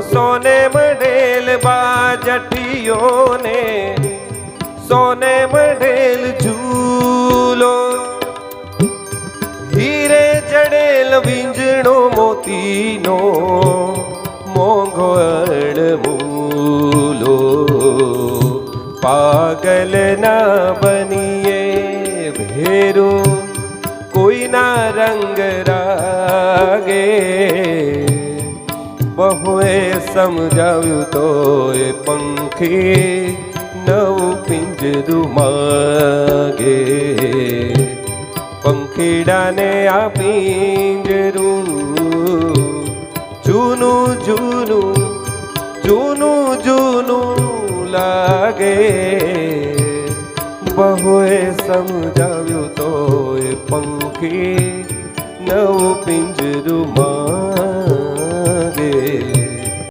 સોને મઢેલ બાજઠીઓને સોને મઢેલ ઝૂલો, હીરે જડેલ વીંજણો મોતીનો મોંઘો અડમૂલો. પાગલ ના બનીએ ભેરો કોઈના રંગ રાગે, બહુએ સમજાવ્યું તો એ પંખી નવું પિંજરું માગે. પંખીડાને આ પિંજરું જૂનું જૂનું જૂનું જૂનું લાગે, બહુએ સમજાવ્યું તો એ પંખી નવું પિંજરું માગે.